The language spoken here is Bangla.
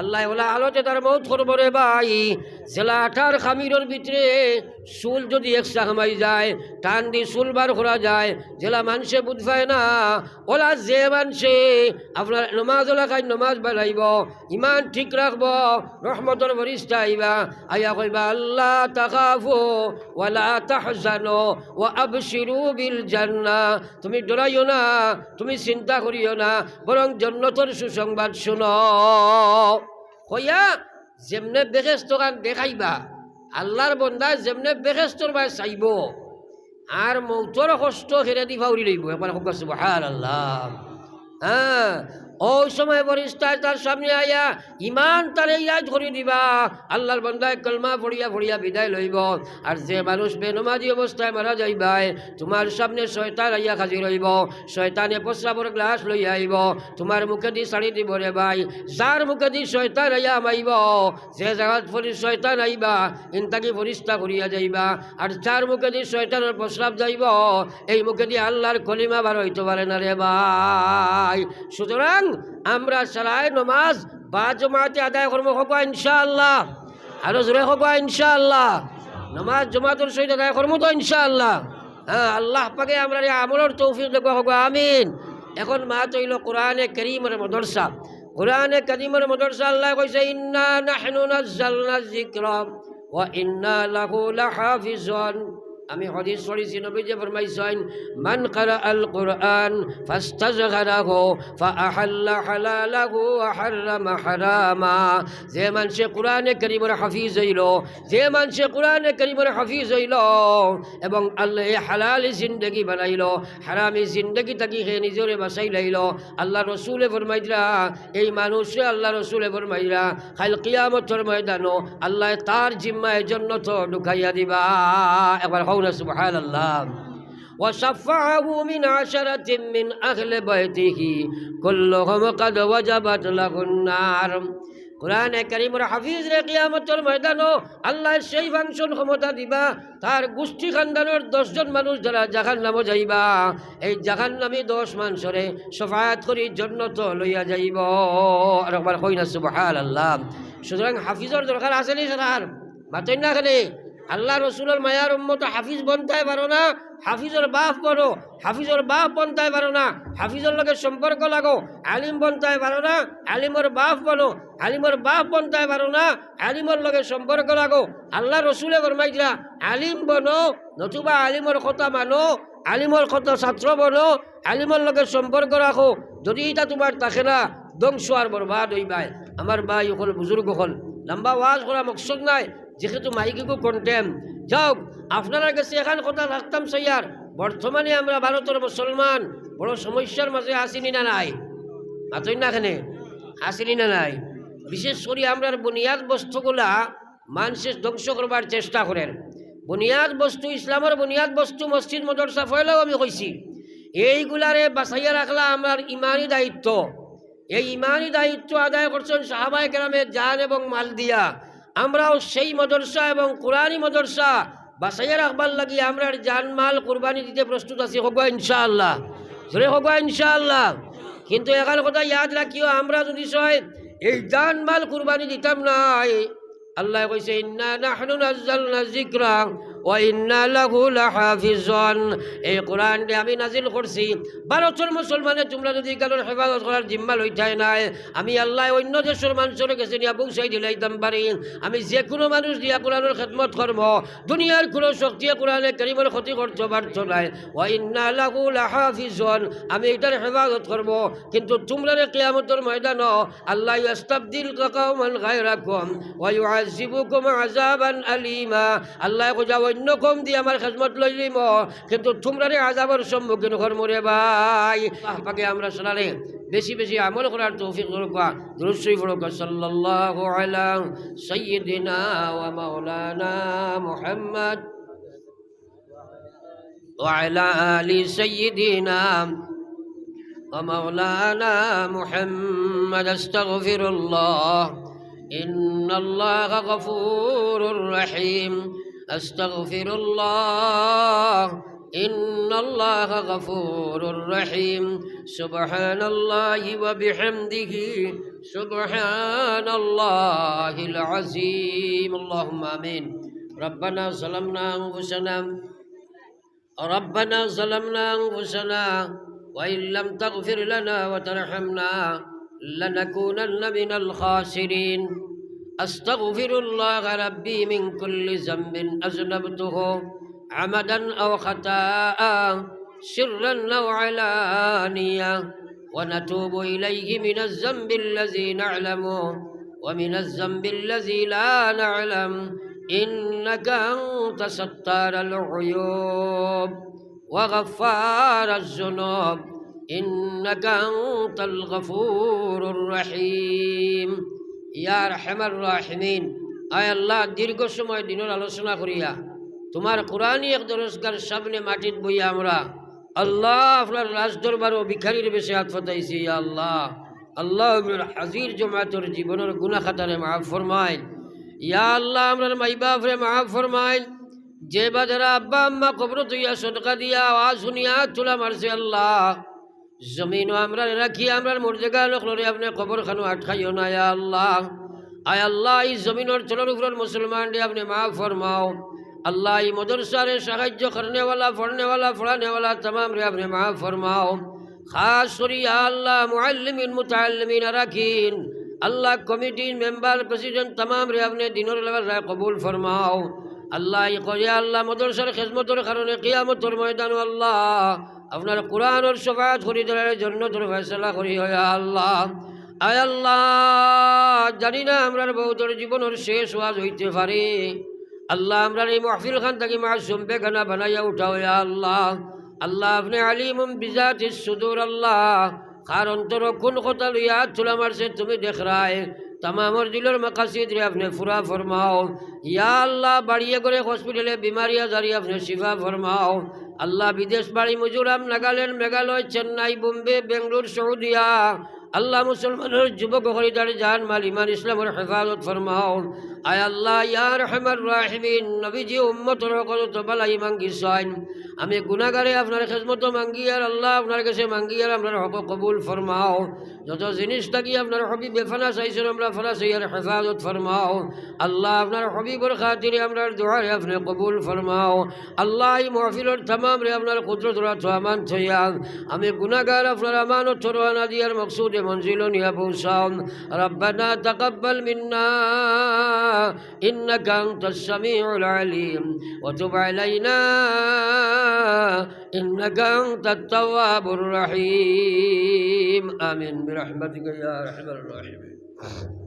আল্লাহ ওলা আলোতে তার মৌত করবো রে ভাই। জেলাটার খামিরের ভিতরে চুল যদি একসা খামাই যায়, টান দি চুল বার করা যায়, জেলা মানুষে বুঝ পায় না। ওলা যে মানুষে আপনার নমাজ ওলা খাই নমাজ বানাইব, ইমান ঠিক রাখব, রহমতর ফেরেশতা আইবা, আইয়া কইবা আল্লাহ তাখাফু ওয়ালা তাহজানু ওয়া আবশিরু বিল জান্নাহ। তুমি ডরাইও না, তুমি চিন্তা করিও না, বরং জান্নাতের সুসংবাদ শুনো। কইয়া যেমনে বেহেশতকান দেখাইবা, আল্লাহর বন্দা যেমনে বেহেশতর ভাই চাইব, আর মৌতর কষ্ট হেরে দি ফাউরি লইব। একবার হোক সুবহানাল্লাহ। হ্যাঁ, ওই সময় ফেরেশতা তার সামনে আইয়া ইমান তারে ইয়াদ করে দিবা। আল্লাহর বান্দায় কলমা পড়িয়া পড়িয়া বিদায় লইব। আর যে মানুষ বেনমাজি অবস্থায় মারা যাইবাই, তোমার সামনে শয়তান আইয়া হাজির হইব। শয়তানে প্রস্রাবর গ্লাস লইয়া আইব, তোমার মুখে দি ছাড়ি দিব রে ভাই। যার মুখে দি শয়তান আইয়া মাইব, যে জায়গাত শয়তান আইবা ইনতাকি ফেরেশতা করিয়া যাইবা। আর যার মুখে দি শয়তানের প্রস্রাব যাইব, এই মুখে দি আল্লাহর কলিমা বার হইতে পারে না রে ভাই। সুতরাং আমরা সারায় নমাজ বা জমাতে আদায় করবো, হব ইনশাআল্লাহ। আরো জোরে হব ইনশাআল্লাহ। নমাজ জমাতের সহিত আদায় করবো তো ইনশাআল্লাহ। হ্যাঁ, আল্লাহ পাকে আমরা আমলের তৌফিক দেখবো, হব আমিন। এখন মা তৈল কোরআনে কারীমের মাদ্রাসা। কোরআনে কারীমের মাদ্রাসা আল্লাহ কইছে ইন্না নাহনু নাযালনা যিকরা ওয়া ইন্না লাহু লাহাফিজুন। আমি হাদিস পড়েছি, নবীজি ফরমাইছেন মান ক্বারা আল কুরআন ফাস্তাযগারাহু ফাআহাল্লা হালালাহু ওয়া হারামা হারামা। যে মানুষে কোরআনে কারীমের হাফিজ হইল, যে মানুষে কোরআনে কারীমের হাফিজ হইল এবং আল্লাহ হালাল জিন্দেগি বানাইল, হারামি জিন্দেগি তাকে হে নিজরে বাঁচাই লাইল। আল্লাহ রসুলে ফরমাইলা এই মানুষে, আল্লাহ রসুলে ফরমাইলা কাল কিয়ামতের ময়দানো আল্লাহ তার জিম্মায় জান্নাত ঢুকাইয়া দিবা। একবার সুবহানাল্লাহ। وشفعه من عشرة من أهل بيته كلهم قد وجبت له النار। কোরআনে কারীমের হাফিজ রে কিয়ামতের ময়দানো আল্লাহ সেই ফাংশন ক্ষমতা দিবা, তার গোষ্ঠী খানদানের 10 জন মানুষ যারা জাহান্নামে যাইবা, এই জাহান্নামী 10 মানুষরে শাফাআত করি জান্নাত লইয়া যাইব। আর একবার কই না সুবহানাল্লাহ। সুতরাং হাফিজের দরকার আছে নি স্যার? মাতেন না খালি আল্লাহ রসুলের মায়ার উম্মত হাফিজ বনতে পারো না, হাফিজের বাপ বনো। হাফিজের বাপ বনতে পারো না, হাফিজের লগে সম্পর্ক লাগো। আলিম বনতে পারো না, আলিমের বাপ বনো। আলিমের বাপ বনতে পারো না, আলিমের লগে সম্পর্ক লাগো। আল্লাহ রসুলে ফরমাইছিলা আলিম বনো, নতুবা আলিমের কথা মানো, আলিমের কথা ছাত্র বনো, আলিমের লগে সম্পর্ক রাখো। যদি এটা তোমার থাকে না, ধ্বংস আর বরবাদ হইবাই। আমার ভাই হল, বুজুর্গ হল, লম্বা ওয়াজ করা মকসদ নাই, যেহেতু মাইকিকো কন্টেম যাও। আপনার কাছে এখান কথা রাখতাম সৈয়ার, বর্তমানে আমরা ভারতের মুসলমান বড় সমস্যার মাঝে আসিনি না নাই? মাতই না এখানে আসিনি না নাই? বিশেষ করে আমরা বুনিয়াদ বস্তুগুলা মানুষের ধ্বংস করবার চেষ্টা করেন। বুনিয়াদ বস্তু, ইসলামের বুনিয়াদ বস্তু মসজিদ মাদ্রাসা ফয়লাও আমি কইছি, এইগুলারে বাঁচাইয়া রাখলা আমার ইমানি দায়িত্ব। এই ইমানি দায়িত্ব আদায় করছেন সাহাবায়ে কেরামের জান এবং মাল দিয়া। আমরাও সেই মাদ্রাসা এবং কোরআনী মাদ্রাসা বাঁচাইয়া রাখবার লাগি আমরা জান মাল কুরবানি দিতে প্রস্তুত আছি, হবা ইনশাআল্লাহ। জোরে হবা ইনশাআল্লাহ। কিন্তু এখানে কথা ইয়াদ রাখিও, আমরা যদি সয় এই জান মাল কুরবানি দিতাম না, আল্লাহ কইছে ইন্না নাহনু নাযালনা যিকরা ওয়া ইন্না লাহু লাহাফিজুন। এই কোরআনটি আমি নাজিল করছি, ভারতের মুসলমানে তোমরা যদি কারোর হেফাজত করার জিম্মা লইঠাই নাই, আমি আল্লাহ অন্য দেশের মানুষের কাছে নিয়ে পৌঁছাই দিলাইতাম পারি। আমি যে কোনো মানুষ দিয়া কোরআনের খেদমত করব, দুনিয়ার কোনো শক্তিয়ে কোরআনে কারীমের ক্ষতি করতে পারত নাই। ওয়া ইন্না লাহু লাহাফিজুন, আমি এটার হেফাজত করব। কিন্তু তোমরা কিয়ামতের ময়দান আল্লাহ ইয়াস্তাবদিল কওমান গায়রাকুম ওয়া ইউআযিবুকুম আযাবান আলীমা। আল্লাহ কইয়া অন্য কম দিয়ে আমার খেদমত লইলিম, কিন্তু তোমরা আযাবের সম্মুখীন করব রে ভাই। পাকে আমরা শোনালে বেশি বেশি আমল করার তৌফিক করুক। দুরূদ শরীফ পড়ুক। সাল্লাল্লাহু আলা সাইয়্যিদিনা ওয়া মাওলানা মুহাম্মদ ওয়া আলা আলি সাইয়্যিদিনা ওয়া মাওলানা মুহাম্মদ। আস্তাগফিরুল্লাহ ইন্নাল্লাহা গফুরুর রহিম। আস্তাগফিরুল্লাহ إن الله غفور رحيم سبحان الله وبحمده سبحان الله العظيم اللهم آمين ربنا ظلمنا أنفسنا وإن لم تغفر لنا وترحمنا لنكونن من الخاسرين أستغفر الله ربي من كل ذنب أذنبته عمدا أو خطأ سرا أو علانية ونتوب إليه من الذنب الذي نعلمه ومن الذنب الذي لا نعلم إنك أنت ستار العيوب وغفار الذنوب إنك أنت الغفور الرحيم يا أرحم الراحمين آي الله দীর্ঘ সময় দিনের আলোচনা করিয়া তোমার কোরআনই এক দরজগার সামনে মাটিত বইয়া আমরা আল্লাহ আপনার রাজ দরবার ও ভিখারির বেশে হাত ফতাইছি ইয়া আল্লাহ আল্লাহ হাজির জমাতের জীবনের গুনাহ খাতারে মাফ ফরমাইন ইয়া আল্লাহ আমরার মাই বাপরে মাফ ফরমাইন যে বাজারা আব্বা আম্মা কবর তুইয়া সদকা দিয়া আওয়াজ শুনিয়া তুলা মারছে আল্লাহ জমিন আমরা রাখি আমরার মর্যাদা লোকরে আপনি কবর খানো আটকাইও না ইয়া আল্লাহ আয় আল্লাহ এই জমিনের চলার উপর মুসলমান রে আপনি মাফ ফরমাও अल्लाह ये मदरसा रे साहाय्य करने वाला पढ़ने वाला पढ़ाने वाला तमाम रे अपने माफ़ फरमाओ खास करी अल्लाह मुअल्लिमीन मुतअल्लिमीन अरकीन अल्लाह कमिटी मेंबर प्रेसिडेंट तमाम रे अपने दिनों लेवल रे कबूल फरमाओ अल्लाह ये करिया अल्लाह मदरसा रे खिदमतर करने क़ियामतर मैदान अल्लाह अपना कुरान और शफाअत खरीदर जन्नतर फैसला करी हो या अल्लाह आय अल्लाह जानी ना हमरार बहुतर जीवन और शेष वाज होइते पारे अल्लाह हमरा ये महफिल खान तक मासूम बेगाना बनाया उठाओ या अल्लाह अल्लाह अपने अलीम बिजाति सुदूर अल्लाह खार अंतर कुन खोता लिया तुला मर से तुम्हें देख रहा है तमाम और दिलों मकासिद रे अपने पूरा फरमाओ या अल्लाह बढ़िया करे हॉस्पिटल बीमारियां जारी अपने शिफा फरमाओ अल्लाह विदेश बाड़ी मिजोरम नागालैंड मेघालय चेन्नई बम्बे बेंगलुरु सऊदिया अल्लाह मुसलमानों जुबक खरीदार जान माल ईमान इस्लाम और हिफाजत फरमाओ आय अल्लाह या रहमान राहिमीन नबी जी उम्मत रखो तो भलाई मांगी साइन हमें गुनाहगारे আপনার খিদমত মাঙ্গি আর আল্লাহ আপনার কাছে মাঙ্গি আর আপনার হক কবুল ফরমাও যত জিনিস থাকি আপনার হাবিব বেফানা চাইছেন আমরা ফনা চাইয়ার হেফাজত ফরমাও আল্লাহ আপনার হাবিবের খাতিরে আপনার দোয়া রে আপনি কবুল ফরমাও আল্লাহ এই মাহফিলের तमाम রে আপনার কুদরত রা আমান থইয়া আমি গুনাহগার আপনার আমানত রওনা দিয়ার মকসুদে মঞ্জিল নিয়া পৌঁছাও রব্বানা তাকাব্বাল মিন্না إنك أنت السميع العليم وتب علينا إنك أنت التواب الرحيم آمين برحمتك يا أرحم الراحمين